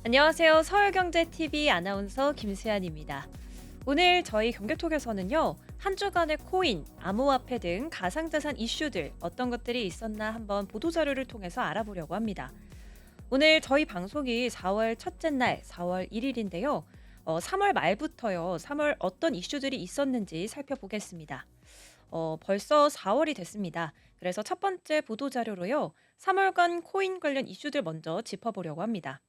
안녕하세요. 서울경제TV 아나운서 김수연입니다. 오늘 저희 경제톡에서는요, 한 주간의 코인, 암호화폐 등 가상자산 이슈들 어떤 것들이 있었나 한번 보도자료를 통해서 알아보려고 합니다. 오늘 저희 방송이 4월 첫째 날 4월 1일인데요. 3월 말부터요. 3월 어떤 이슈들이 있었는지 살펴보겠습니다. 벌써 4월이 됐습니다. 그래서 첫 번째 보도자료로요. 3월간 코인 관련 이슈들 먼저 짚어보려고 합니다.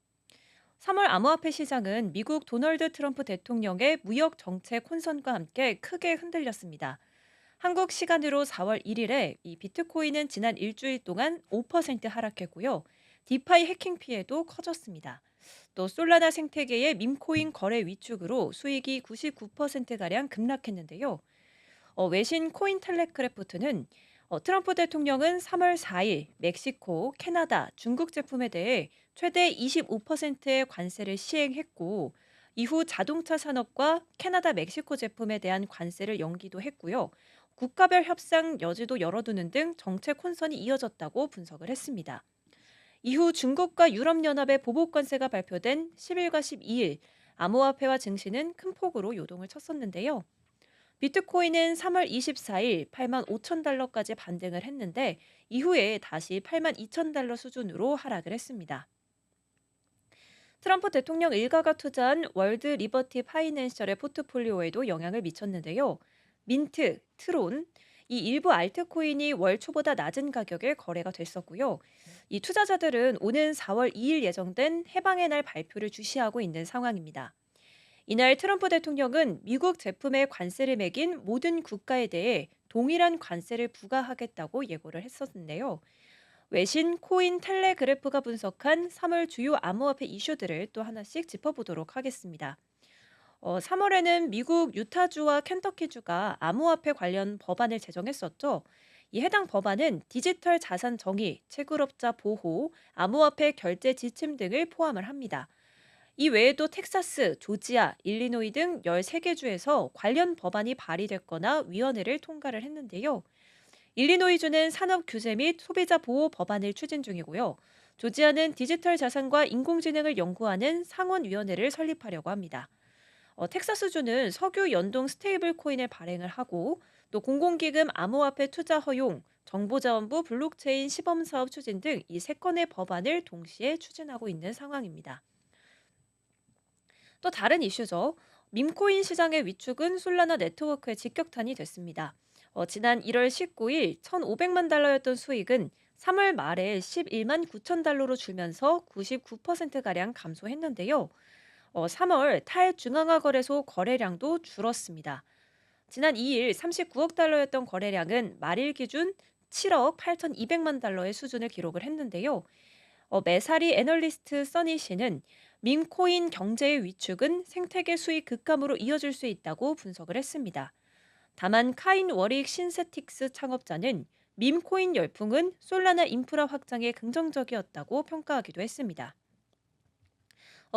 3월 암호화폐 시장은 미국 도널드 트럼프 대통령의 무역 정책 혼선과 함께 크게 흔들렸습니다. 한국 시간으로 4월 1일에 이 비트코인은 지난 일주일 동안 5% 하락했고요. 디파이 해킹 피해도 커졌습니다. 또 솔라나 생태계의 밈코인 거래 위축으로 수익이 99%가량 급락했는데요. 외신 코인 텔레그래프트는 트럼프 대통령은 3월 4일 멕시코, 캐나다, 중국 제품에 대해 최대 25%의 관세를 시행했고 이후 자동차 산업과 캐나다, 멕시코 제품에 대한 관세를 연기도 했고요. 국가별 협상 여지도 열어두는 등 정책 혼선이 이어졌다고 분석을 했습니다. 이후 중국과 유럽연합의 보복 관세가 발표된 10일과 12일 암호화폐와 증시는 큰 폭으로 요동을 쳤었는데요. 비트코인은 3월 24일 8만 5천 달러까지 반등을 했는데 이후에 다시 8만 2천 달러 수준으로 하락을 했습니다. 트럼프 대통령 일가가 투자한 월드 리버티 파이낸셜의 포트폴리오에도 영향을 미쳤는데요. 민트, 트론, 이 일부 알트코인이 월 초보다 낮은 가격에 거래가 됐었고요. 이 투자자들은 오는 4월 2일 예정된 해방의 날 발표를 주시하고 있는 상황입니다. 이날 트럼프 대통령은 미국 제품에 관세를 매긴 모든 국가에 대해 동일한 관세를 부과하겠다고 예고를 했었는데요. 외신 코인 텔레그래프가 분석한 3월 주요 암호화폐 이슈들을 또 하나씩 짚어보도록 하겠습니다. 3월에는 미국 유타주와 켄터키주가 암호화폐 관련 법안을 제정했었죠. 이 해당 법안은 디지털 자산 정의, 채굴업자 보호, 암호화폐 결제 지침 등을 포함을 합니다. 이 외에도 텍사스, 조지아, 일리노이 등 13개 주에서 관련 법안이 발의됐거나 위원회를 통과를 했는데요. 일리노이주는 산업 규제 및 소비자 보호 법안을 추진 중이고요. 조지아는 디지털 자산과 인공지능을 연구하는 상원위원회를 설립하려고 합니다. 텍사스주는 석유 연동 스테이블 코인을 발행을 하고 또 공공기금 암호화폐 투자 허용, 정보자원부 블록체인 시범사업 추진 등 이 세 건의 법안을 동시에 추진하고 있는 상황입니다. 또 다른 이슈죠. 밈코인 시장의 위축은 솔라나 네트워크의 직격탄이 됐습니다. 지난 1월 19일 1,500만 달러였던 수익은 3월 말에 11만 9천 달러로 줄면서 99%가량 감소했는데요. 3월 탈중앙화 거래소 거래량도 줄었습니다. 지난 2일 39억 달러였던 거래량은 말일 기준 7억 8,200만 달러의 수준을 기록을 했는데요. 메사리 애널리스트 써니 씨는 밈코인 경제의 위축은 생태계 수익 급감으로 이어질 수 있다고 분석을 했습니다. 다만 카인 워릭 신세틱스 창업자는 밈코인 열풍은 솔라나 인프라 확장에 긍정적이었다고 평가하기도 했습니다.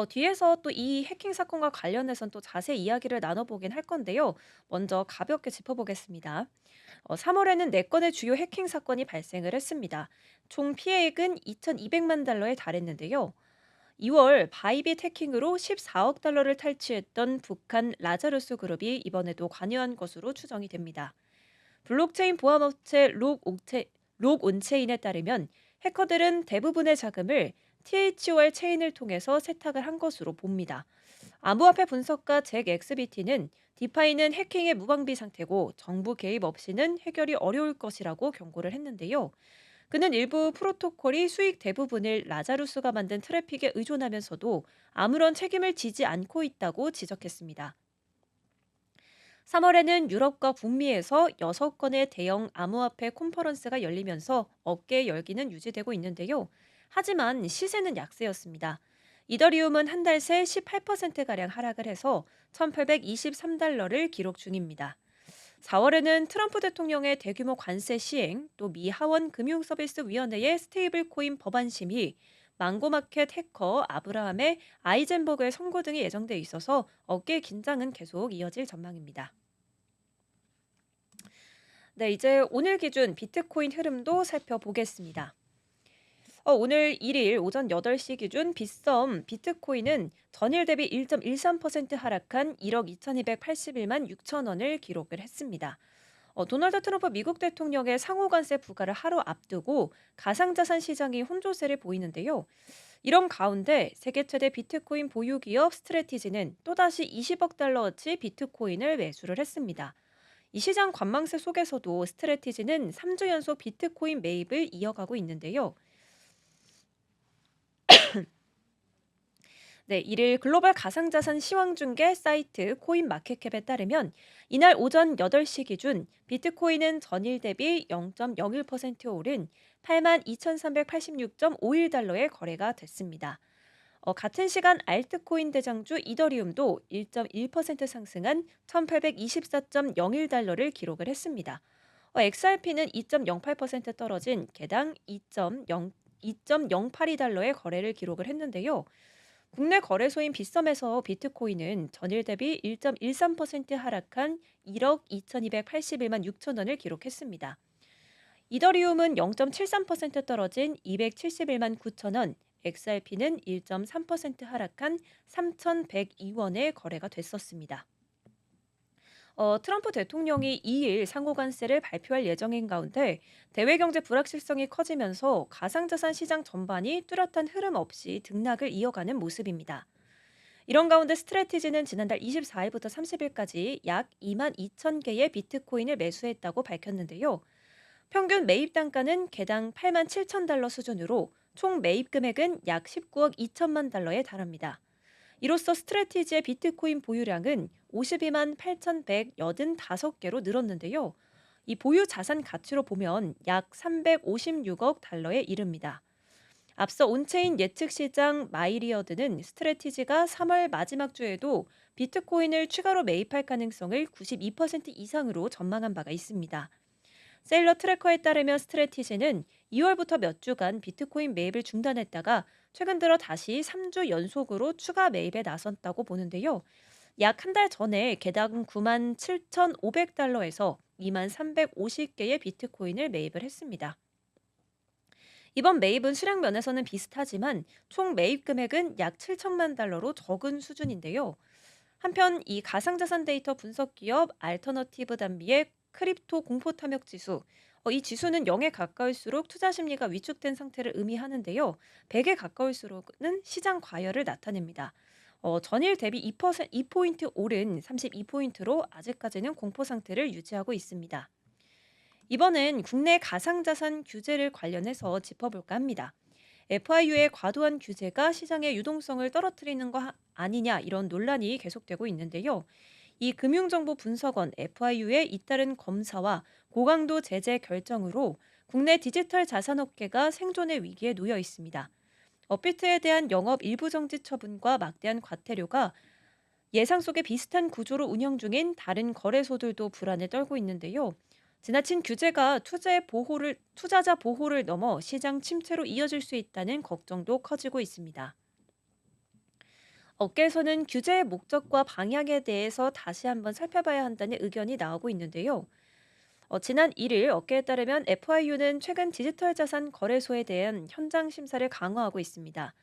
뒤에서 또 이 해킹 사건과 관련해선 또 자세히 이야기를 나눠보긴 할 건데요. 먼저 가볍게 짚어보겠습니다. 3월에는 4건의 주요 해킹 사건이 발생을 했습니다. 총 피해액은 2,200만 달러에 달했는데요. 2월 바이빗 해킹으로 14억 달러를 탈취했던 북한 라자루스 그룹이 이번에도 관여한 것으로 추정이 됩니다. 블록체인 보안업체 록온체인에 따르면 해커들은 대부분의 자금을 THOR 체인을 통해서 세탁을 한 것으로 봅니다. 암호화폐 분석가 잭 엑스비티는 디파이는 해킹의 무방비 상태고 정부 개입 없이는 해결이 어려울 것이라고 경고를 했는데요. 그는 일부 프로토콜이 수익 대부분을 라자루스가 만든 트래픽에 의존하면서도 아무런 책임을 지지 않고 있다고 지적했습니다. 3월에는 유럽과 북미에서 6건의 대형 암호화폐 컨퍼런스가 열리면서 업계 열기는 유지되고 있는데요. 하지만 시세는 약세였습니다. 이더리움은 한 달 새 18%가량 하락을 해서 1,823달러를 기록 중입니다. 4월에는 트럼프 대통령의 대규모 관세 시행, 또 미 하원 금융서비스위원회의 스테이블 코인 법안 심의, 망고마켓 해커 아브라함의 아이젠버그의 선고 등이 예정돼 있어서 업계 긴장은 계속 이어질 전망입니다. 네, 이제 오늘 기준 비트코인 흐름도 살펴보겠습니다. 오늘 1일 오전 8시 기준 빗썸 비트코인은 전일 대비 1.13% 하락한 1억 2281만 6천 원을 기록을 했습니다. 도널드 트럼프 미국 대통령의 상호관세 부과를 하루 앞두고 가상자산 시장이 혼조세를 보이는데요. 이런 가운데 세계 최대 비트코인 보유 기업 스트래티지는 또다시 20억 달러어치 비트코인을 매수를 했습니다. 이 시장 관망세 속에서도 스트래티지는 3주 연속 비트코인 매입을 이어가고 있는데요. 네, 이를 글로벌 가상자산 시황중개 사이트 코인마켓캡에 따르면 이날 오전 8시 기준 비트코인은 전일 대비 0.01% 오른 82,386.51달러에 거래가 됐습니다. 같은 시간 알트코인 대장주 이더리움도 1.1% 상승한 1,824.01달러를 기록을 했습니다. XRP는 2.08% 떨어진 개당 2.08달러의 거래를 기록을 했는데요. 국내 거래소인 빗썸에서 비트코인은 전일 대비 1.13% 하락한 1억 2281만 6천 원을 기록했습니다. 이더리움은 0.73% 떨어진 271만 9천 원, XRP는 1.3% 하락한 3,102원에 거래가 됐었습니다. 트럼프 대통령이 2일 상호관세를 발표할 예정인 가운데 대외 경제 불확실성이 커지면서 가상자산 시장 전반이 뚜렷한 흐름 없이 등락을 이어가는 모습입니다. 이런 가운데 스트래티지는 지난달 24일부터 30일까지 약 2만 2천 개의 비트코인을 매수했다고 밝혔는데요. 평균 매입 단가는 개당 8만 7천 달러 수준으로 총 매입 금액은 약 19억 2천만 달러에 달합니다. 이로써 스트래티지의 비트코인 보유량은 52만 8,185개로 늘었는데요. 이 보유 자산 가치로 보면 약 356억 달러에 이릅니다. 앞서 온체인 예측 시장 마이리어드는 스트래티지가 3월 마지막 주에도 비트코인을 추가로 매입할 가능성을 92% 이상으로 전망한 바가 있습니다. 세일러 트래커에 따르면 스트래티지는 2월부터 몇 주간 비트코인 매입을 중단했다가 최근 들어 다시 3주 연속으로 추가 매입에 나섰다고 보는데요. 약 한 달 전에 개당 9만 7,500달러에서 2만 350개의 비트코인을 매입을 했습니다. 이번 매입은 수량 면에서는 비슷하지만 총 매입 금액은 약 7천만 달러로 적은 수준인데요. 한편 이 가상자산 데이터 분석 기업 알터너티브 단비의 크립토 공포 탐욕 지수, 이 지수는 0에 가까울수록 투자 심리가 위축된 상태를 의미하는데요. 100에 가까울수록은 시장 과열을 나타냅니다. 전일 대비 2포인트 오른 32포인트로 아직까지는 공포 상태를 유지하고 있습니다. 이번엔 국내 가상자산 규제를 관련해서 짚어볼까 합니다. FIU의 과도한 규제가 시장의 유동성을 떨어뜨리는 거 아니냐 이런 논란이 계속되고 있는데요. 이 금융정보분석원 FIU의 잇따른 검사와 고강도 제재 결정으로 국내 디지털 자산업계가 생존의 위기에 놓여 있습니다. 업비트에 대한 영업 일부 정지 처분과 막대한 과태료가 예상 속의 비슷한 구조로 운영 중인 다른 거래소들도 불안에 떨고 있는데요. 지나친 규제가 투자자 보호를 넘어 시장 침체로 이어질 수 있다는 걱정도 커지고 있습니다. 업계에서는 규제의 목적과 방향에 대해서 다시 한번 살펴봐야 한다는 의견이 나오고 있는데요. 지난 1일 업계에 따르면 FIU는 최근 디지털 자산 거래소에 대한 현장 심사를 강화하고 있습니다.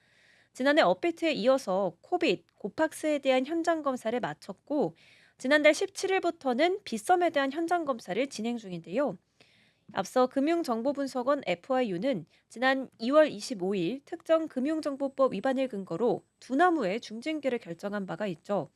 지난해 업비트에 이어서 코빗, 고팍스에 대한 현장 검사를 마쳤고 지난달 17일부터는 빗썸에 대한 현장 검사를 진행 중인데요. 앞서 금융정보분석원 FIU는 지난 2월 25일 특정 금융정보법 위반을 근거로 두나무의 중징계를 결정한 바가 있죠.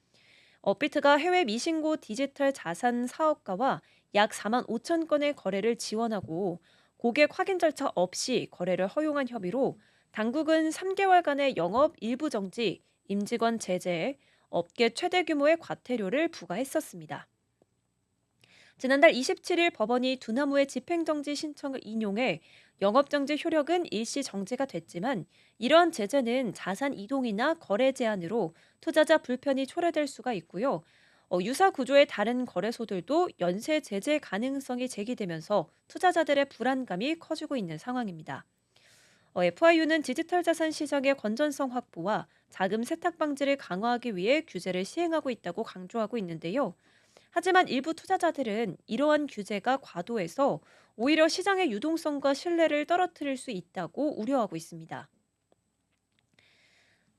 업비트가 해외 미신고 디지털 자산 사업가와 약 4만 5천 건의 거래를 지원하고 고객 확인 절차 없이 거래를 허용한 혐의로 당국은 3개월간의 영업 일부 정지, 임직원 제재, 업계 최대 규모의 과태료를 부과했었습니다. 지난달 27일 법원이 두나무의 집행정지 신청을 인용해 영업정지 효력은 일시 정지가 됐지만 이러한 제재는 자산 이동이나 거래 제한으로 투자자 불편이 초래될 수가 있고요. 유사 구조의 다른 거래소들도 연쇄 제재 가능성이 제기되면서 투자자들의 불안감이 커지고 있는 상황입니다. FIU는 디지털 자산 시장의 건전성 확보와 자금 세탁 방지를 강화하기 위해 규제를 시행하고 있다고 강조하고 있는데요. 하지만 일부 투자자들은 이러한 규제가 과도해서 오히려 시장의 유동성과 신뢰를 떨어뜨릴 수 있다고 우려하고 있습니다.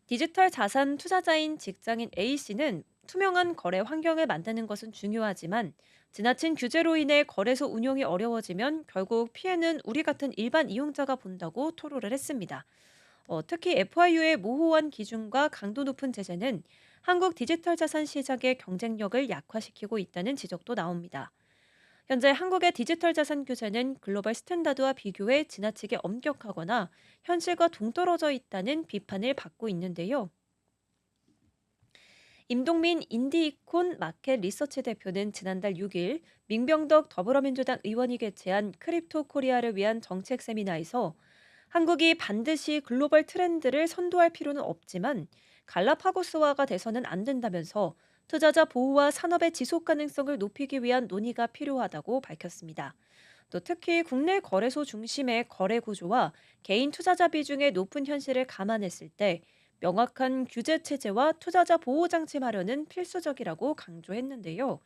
디지털 자산 투자자인 직장인 A씨는 투명한 거래 환경을 만드는 것은 중요하지만 지나친 규제로 인해 거래소 운영이 어려워지면 결국 피해는 우리 같은 일반 이용자가 본다고 토로를 했습니다. 특히 FIU의 모호한 기준과 강도 높은 제재는 한국 디지털 자산 시장의 경쟁력을 약화시키고 있다는 지적도 나옵니다. 현재 한국의 디지털 자산 규제는 글로벌 스탠다드와 비교해 지나치게 엄격하거나 현실과 동떨어져 있다는 비판을 받고 있는데요. 임동민 인디이콘 마켓 리서치 대표는 지난달 6일 민병덕 더불어민주당 의원이 개최한 크립토 코리아를 위한 정책 세미나에서 한국이 반드시 글로벌 트렌드를 선도할 필요는 없지만 갈라파고스화가 돼서는 안 된다면서 투자자 보호와 산업의 지속 가능성을 높이기 위한 논의가 필요하다고 밝혔습니다. 또 특히 국내 거래소 중심의 거래 구조와 개인 투자자 비중의 높은 현실을 감안했을 때 명확한 규제 체제와 투자자 보호 장치 마련은 필수적이라고 강조했는데요.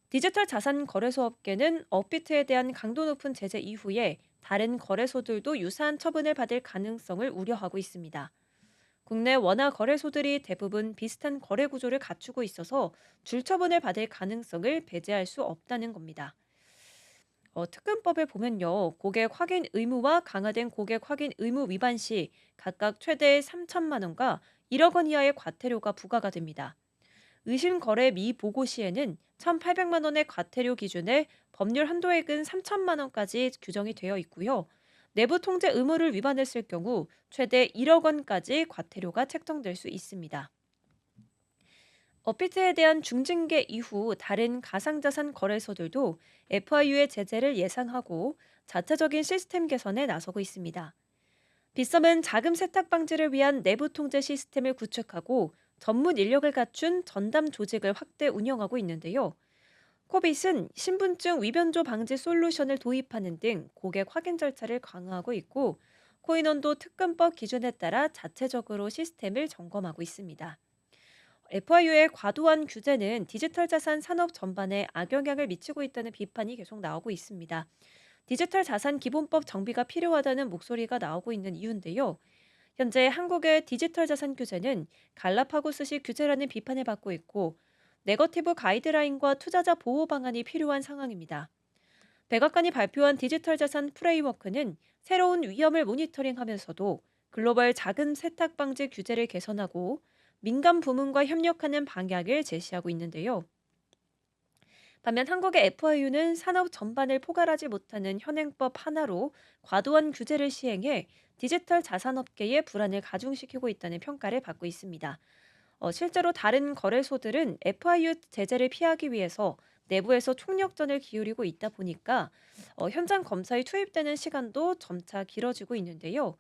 디지털 자산 거래소 업계는 업비트에 대한 강도 높은 제재 이후에 다른 거래소들도 유사한 처분을 받을 가능성을 우려하고 있습니다. 국내 원화 거래소들이 대부분 비슷한 거래 구조를 갖추고 있어서 줄처분을 받을 가능성을 배제할 수 없다는 겁니다. 특근법에 보면요, 고객 확인 의무와 강화된 고객 확인 의무 위반 시 각각 최대 3천만 원과 1억 원 이하의 과태료가 부과가 됩니다. 의심 거래 미보고 시에는 1,800만 원의 과태료 기준에 법률 한도액은 3천만 원까지 규정이 되어 있고요. 내부 통제 의무를 위반했을 경우 최대 1억 원까지 과태료가 책정될 수 있습니다. 업비트에 대한 중징계 이후 다른 가상자산 거래소들도 FIU의 제재를 예상하고 자체적인 시스템 개선에 나서고 있습니다. 빗썸은 자금 세탁 방지를 위한 내부 통제 시스템을 구축하고 전문 인력을 갖춘 전담 조직을 확대 운영하고 있는데요. 코빗은 신분증 위변조 방지 솔루션을 도입하는 등 고객 확인 절차를 강화하고 있고 코인원도 특근법 기준에 따라 자체적으로 시스템을 점검하고 있습니다. FIU의 과도한 규제는 디지털 자산 산업 전반에 악영향을 미치고 있다는 비판이 계속 나오고 있습니다. 디지털 자산 기본법 정비가 필요하다는 목소리가 나오고 있는 이유인데요. 현재 한국의 디지털 자산 규제는 갈라파고스식 규제라는 비판을 받고 있고 네거티브 가이드라인과 투자자 보호 방안이 필요한 상황입니다. 백악관이 발표한 디지털 자산 프레임워크는 새로운 위험을 모니터링하면서도 글로벌 자금 세탁 방지 규제를 개선하고 민간 부문과 협력하는 방향을 제시하고 있는데요. 반면 한국의 FIU는 산업 전반을 포괄하지 못하는 현행법 하나로 과도한 규제를 시행해 디지털 자산업계의 불안을 가중시키고 있다는 평가를 받고 있습니다. 실제로 다른 거래소들은 FIU 제재를 피하기 위해서 내부에서 총력전을 기울이고 있다 보니까 현장 검사에 투입되는 시간도 점차 길어지고 있는데요.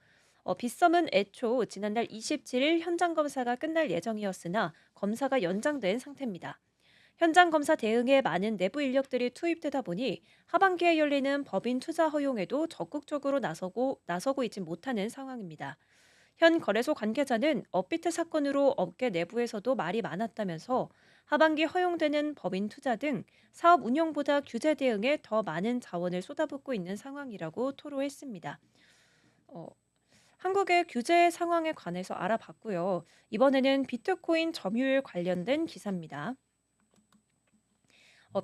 빗썸은 애초 지난달 27일 현장 검사가 끝날 예정이었으나 검사가 연장된 상태입니다. 현장 검사 대응에 많은 내부 인력들이 투입되다 보니 하반기에 열리는 법인 투자 허용에도 적극적으로 나서고 있지 못하는 상황입니다. 현 거래소 관계자는 업비트 사건으로 업계 내부에서도 말이 많았다면서 하반기 허용되는 법인 투자 등 사업 운영보다 규제 대응에 더 많은 자원을 쏟아붓고 있는 상황이라고 토로했습니다. 어, 한국의 규제 상황에 관해서 알아봤고요. 이번에는 비트코인 점유율 관련된 기사입니다.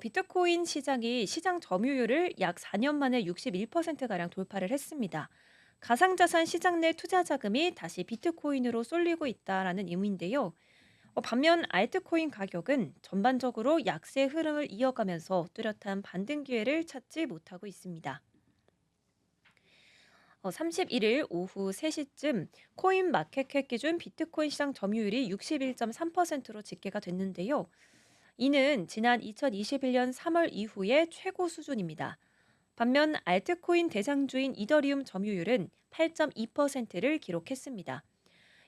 비트코인 시장이 시장 점유율을 약 4년 만에 61%가량 돌파를 했습니다. 가상자산 시장 내 투자 자금이 다시 비트코인으로 쏠리고 있다라는 의미인데요. 반면 알트코인 가격은 전반적으로 약세 흐름을 이어가면서 뚜렷한 반등 기회를 찾지 못하고 있습니다. 31일 오후 3시쯤 코인 마켓캡 기준 비트코인 시장 점유율이 61.3%로 집계가 됐는데요. 이는 지난 2021년 3월 이후의 최고 수준입니다. 반면 알트코인 대장주인 이더리움 점유율은 8.2%를 기록했습니다.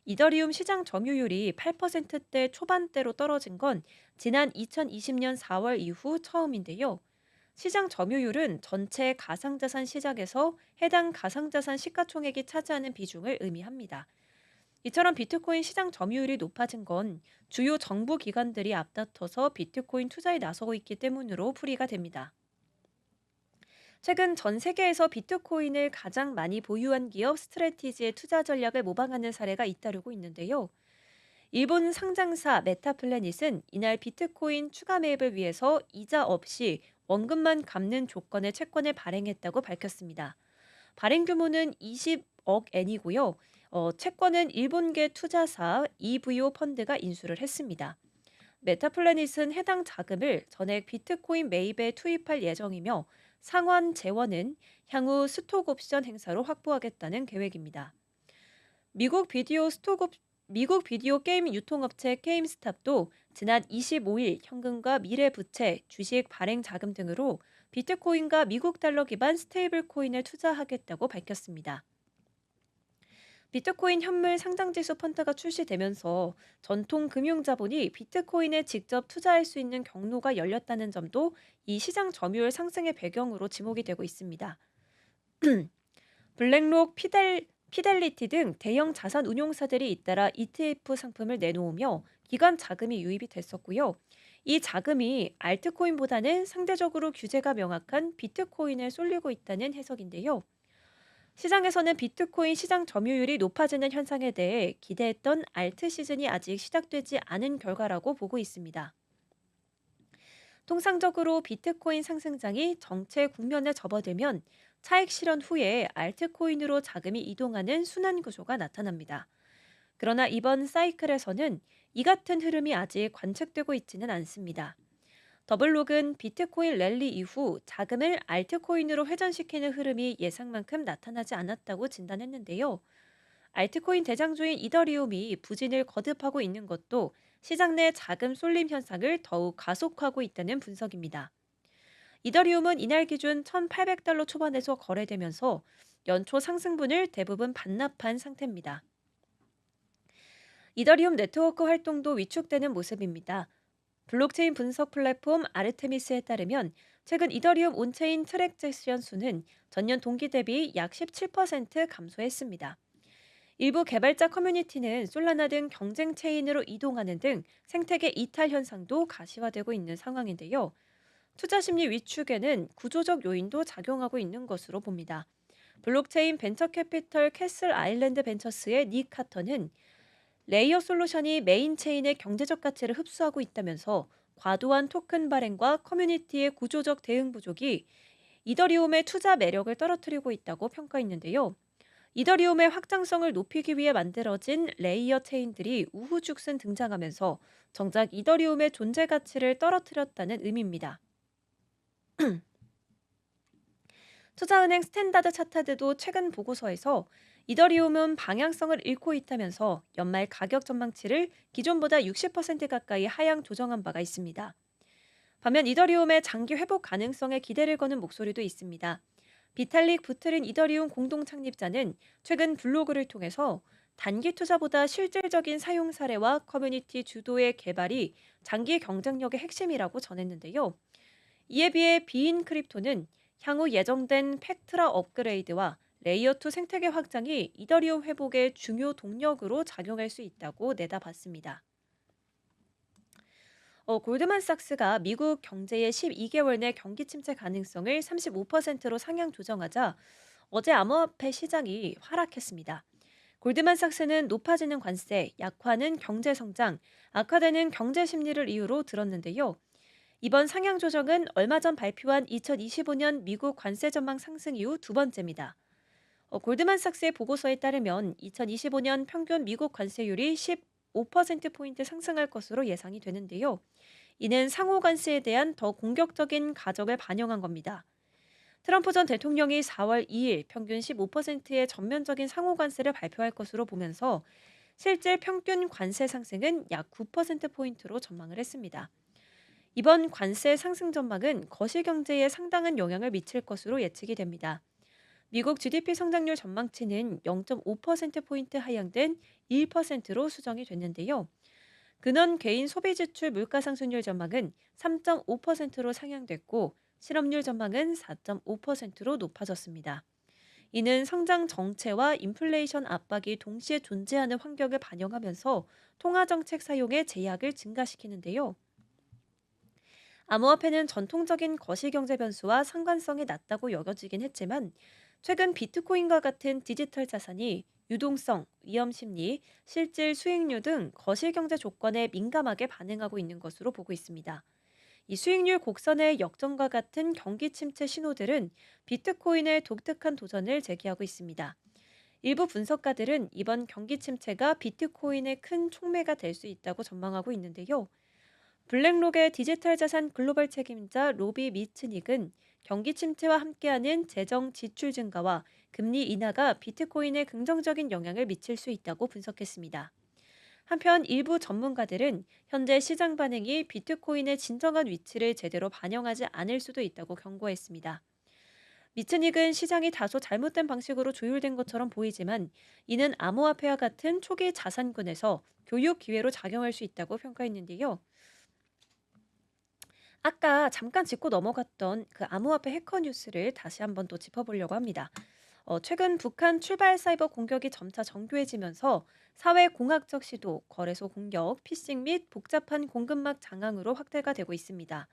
이더리움 시장 점유율이 8%대 초반대로 떨어진 건 지난 2020년 4월 이후 처음인데요. 시장 점유율은 전체 가상자산 시장에서 해당 가상자산 시가총액이 차지하는 비중을 의미합니다. 이처럼 비트코인 시장 점유율이 높아진 건 주요 정부 기관들이 앞다퉈서 비트코인 투자에 나서고 있기 때문으로 풀이가 됩니다. 최근 전 세계에서 비트코인을 가장 많이 보유한 기업 스트래티지의 투자 전략을 모방하는 사례가 잇따르고 있는데요. 일본 상장사 메타플래닛은 이날 비트코인 추가 매입을 위해서 이자 없이 원금만 갚는 조건의 채권을 발행했다고 밝혔습니다. 발행 규모는 20억 엔이고요. 채권은 일본계 투자사 EVO 펀드가 인수를 했습니다. 메타플래닛은 해당 자금을 전액 비트코인 매입에 투입할 예정이며 상환 재원은 향후 스톡 옵션 행사로 확보하겠다는 계획입니다. 미국 비디오 스톡 미국 비디오 게임 유통업체 게임스탑도 지난 25일 현금과 미래 부채, 주식 발행 자금 등으로 비트코인과 미국 달러 기반 스테이블 코인을 투자하겠다고 밝혔습니다. 비트코인 현물 상장지수 펀드가 출시되면서 전통 금융자본이 비트코인에 직접 투자할 수 있는 경로가 열렸다는 점도 이 시장 점유율 상승의 배경으로 지목이 되고 있습니다. 블랙록, 피델리티 등 대형 자산 운용사들이 잇따라 ETF 상품을 내놓으며 기관 자금이 유입이 됐었고요. 이 자금이 알트코인보다는 상대적으로 규제가 명확한 비트코인에 쏠리고 있다는 해석인데요. 시장에서는 비트코인 시장 점유율이 높아지는 현상에 대해 기대했던 알트 시즌이 아직 시작되지 않은 결과라고 보고 있습니다. 통상적으로 비트코인 상승장이 정체 국면에 접어들면 차익 실현 후에 알트코인으로 자금이 이동하는 순환 구조가 나타납니다. 그러나 이번 사이클에서는 이 같은 흐름이 아직 관측되고 있지는 않습니다. 더블록은 비트코인 랠리 이후 자금을 알트코인으로 회전시키는 흐름이 예상만큼 나타나지 않았다고 진단했는데요. 알트코인 대장주인 이더리움이 부진을 거듭하고 있는 것도 시장 내 자금 쏠림 현상을 더욱 가속화하고 있다는 분석입니다. 이더리움은 이날 기준 1,800달러 초반에서 거래되면서 연초 상승분을 대부분 반납한 상태입니다. 이더리움 네트워크 활동도 위축되는 모습입니다. 블록체인 분석 플랫폼 아르테미스에 따르면 최근 이더리움 온체인 트랙제션 수는 전년 동기 대비 약 17% 감소했습니다. 일부 개발자 커뮤니티는 솔라나 등 경쟁 체인으로 이동하는 등 생태계 이탈 현상도 가시화되고 있는 상황인데요. 투자 심리 위축에는 구조적 요인도 작용하고 있는 것으로 봅니다. 블록체인 벤처 캐피털 캐슬 아일랜드 벤처스의 닉 카터는 레이어 솔루션이 메인 체인의 경제적 가치를 흡수하고 있다면서 과도한 토큰 발행과 커뮤니티의 구조적 대응 부족이 이더리움의 투자 매력을 떨어뜨리고 있다고 평가했는데요. 이더리움의 확장성을 높이기 위해 만들어진 레이어 체인들이 우후죽순 등장하면서 정작 이더리움의 존재 가치를 떨어뜨렸다는 의미입니다. 투자은행 스탠다드 차타드도 최근 보고서에서 이더리움은 방향성을 잃고 있다면서 연말 가격 전망치를 기존보다 60% 가까이 하향 조정한 바가 있습니다. 반면 이더리움의 장기 회복 가능성에 기대를 거는 목소리도 있습니다. 비탈릭 부트린 이더리움 공동 창립자는 최근 블로그를 통해서 단기 투자보다 실질적인 사용 사례와 커뮤니티 주도의 개발이 장기 경쟁력의 핵심이라고 전했는데요. 이에 비해 비인 크립토는 향후 예정된 팩트라 업그레이드와 레이어2 생태계 확장이 이더리움 회복의 중요 동력으로 작용할 수 있다고 내다봤습니다. 골드만삭스가 미국 경제의 12개월 내 경기 침체 가능성을 35%로 상향 조정하자 어제 암호화폐 시장이 하락했습니다. 골드만삭스는 높아지는 관세, 약화하는 경제 성장, 악화되는 경제 심리를 이유로 들었는데요. 이번 상향 조정은 얼마 전 발표한 2025년 미국 관세 전망 상승 이후 두 번째입니다. 골드만삭스의 보고서에 따르면 2025년 평균 미국 관세율이 15%포인트 상승할 것으로 예상이 되는데요. 이는 상호 관세에 대한 더 공격적인 가적을 반영한 겁니다. 트럼프 전 대통령이 4월 2일 평균 15%의 전면적인 상호 관세를 발표할 것으로 보면서 실제 평균 관세 상승은 약 9%포인트로 전망을 했습니다. 이번 관세 상승 전망은 거시 경제에 상당한 영향을 미칠 것으로 예측이 됩니다. 미국 GDP 성장률 전망치는 0.5%포인트 하향된 1%로 수정이 됐는데요. 근원 개인 소비 지출 물가 상승률 전망은 3.5%로 상향됐고 실업률 전망은 4.5%로 높아졌습니다. 이는 성장 정체와 인플레이션 압박이 동시에 존재하는 환경을 반영하면서 통화정책 사용의 제약을 증가시키는데요. 암호화폐는 전통적인 거시경제 변수와 상관성이 낮다고 여겨지긴 했지만 최근 비트코인과 같은 디지털 자산이 유동성, 위험 심리, 실질 수익률 등 거시경제 조건에 민감하게 반응하고 있는 것으로 보고 있습니다. 이 수익률 곡선의 역전과 같은 경기 침체 신호들은 비트코인의 독특한 도전을 제기하고 있습니다. 일부 분석가들은 이번 경기 침체가 비트코인의 큰 촉매가 될 수 있다고 전망하고 있는데요. 블랙록의 디지털 자산 글로벌 책임자 로비 미츠닉은 경기 침체와 함께하는 재정 지출 증가와 금리 인하가 비트코인에 긍정적인 영향을 미칠 수 있다고 분석했습니다. 한편 일부 전문가들은 현재 시장 반응이 비트코인의 진정한 위치를 제대로 반영하지 않을 수도 있다고 경고했습니다. 미츠닉은 시장이 다소 잘못된 방식으로 조율된 것처럼 보이지만 이는 암호화폐와 같은 초기 자산군에서 교육 기회로 작용할 수 있다고 평가했는데요. 아까 잠깐 짚고 넘어갔던 그 암호화폐 해커 뉴스를 다시 한번 또 짚어보려고 합니다. 최근 북한 출발 사이버 공격이 점차 정교해지면서 사회 공학적 시도, 거래소 공격, 피싱 및 복잡한 공급망 장악으로 확대가 되고 있습니다.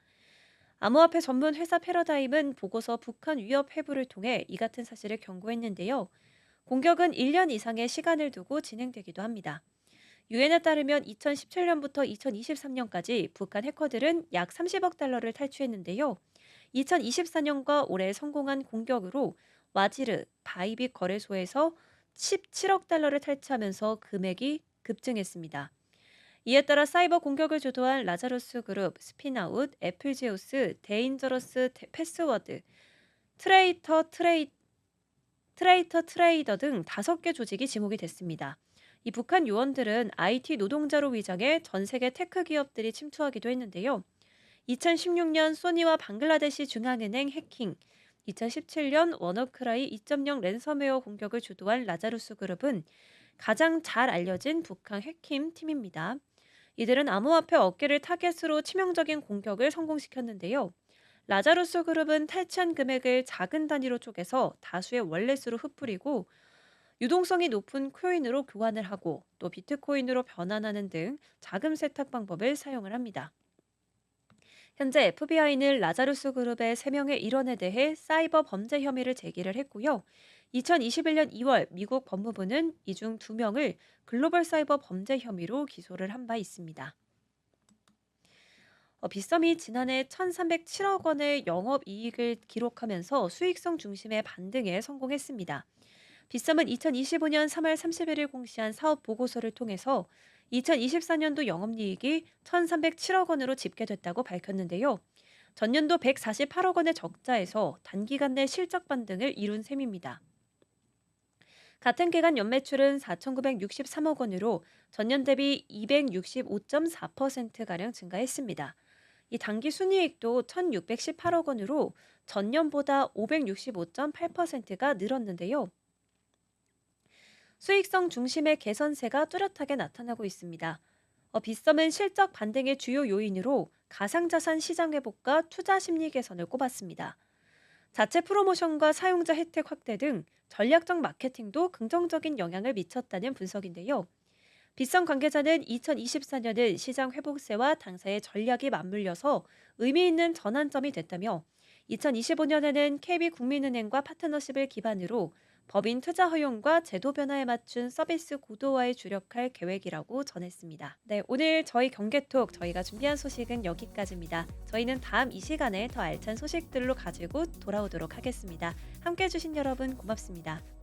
암호화폐 전문 회사 패러다임은 보고서 북한 위협 회부를 통해 이 같은 사실을 경고했는데요. 공격은 1년 이상의 시간을 두고 진행되기도 합니다. 유엔에 따르면 2017년부터 2023년까지 북한 해커들은 약 30억 달러를 탈취했는데요. 2024년과 올해 성공한 공격으로 와지르, 바이빅 거래소에서 17억 달러를 탈취하면서 금액이 급증했습니다. 이에 따라 사이버 공격을 주도한 라자루스 그룹, 스피나웃, 애플제우스, 데인저러스 패스워드, 트레이터 트레이더 등 5개 조직이 지목이 됐습니다. 이 북한 요원들은 IT 노동자로 위장해 전 세계 테크 기업들이 침투하기도 했는데요. 2016년 소니와 방글라데시 중앙은행 해킹, 2017년 워너크라이 2.0 랜섬웨어 공격을 주도한 라자루스 그룹은 가장 잘 알려진 북한 해킹 팀입니다. 이들은 암호화폐 업계를 타겟으로 치명적인 공격을 성공시켰는데요. 라자루스 그룹은 탈취한 금액을 작은 단위로 쪼개서 다수의 월렛으로 흩뿌리고 유동성이 높은 코인으로 교환을 하고 또 비트코인으로 변환하는 등 자금 세탁 방법을 사용을 합니다. 현재 FBI는 라자루스 그룹의 3명의 일원에 대해 사이버 범죄 혐의를 제기를 했고요. 2021년 2월 미국 법무부는 이 중 2명을 글로벌 사이버 범죄 혐의로 기소를 한 바 있습니다. 빗썸이 지난해 1,307억 원의 영업이익을 기록하면서 수익성 중심의 반등에 성공했습니다. 빗썸은 2025년 3월 31일 공시한 사업 보고서를 통해서 2024년도 영업이익이 1,307억 원으로 집계됐다고 밝혔는데요. 전년도 148억 원의 적자에서 단기간 내 실적 반등을 이룬 셈입니다. 같은 기간 연매출은 4,963억 원으로 전년 대비 265.4%가량 증가했습니다. 이 당기 순이익도 1,618억 원으로 전년보다 565.8%가 늘었는데요. 수익성 중심의 개선세가 뚜렷하게 나타나고 있습니다. 빗썸은 실적 반등의 주요 요인으로 가상자산 시장 회복과 투자 심리 개선을 꼽았습니다. 자체 프로모션과 사용자 혜택 확대 등 전략적 마케팅도 긍정적인 영향을 미쳤다는 분석인데요. 빗썸 관계자는 2024년은 시장 회복세와 당사의 전략이 맞물려서 의미 있는 전환점이 됐다며 2025년에는 KB국민은행과 파트너십을 기반으로 법인 투자 허용과 제도 변화에 맞춘 서비스 고도화에 주력할 계획이라고 전했습니다. 네, 오늘 저희 경계톡 저희가 준비한 소식은 여기까지입니다. 저희는 다음 이 시간에 더 알찬 소식들로 가지고 돌아오도록 하겠습니다. 함께해 주신 여러분 고맙습니다.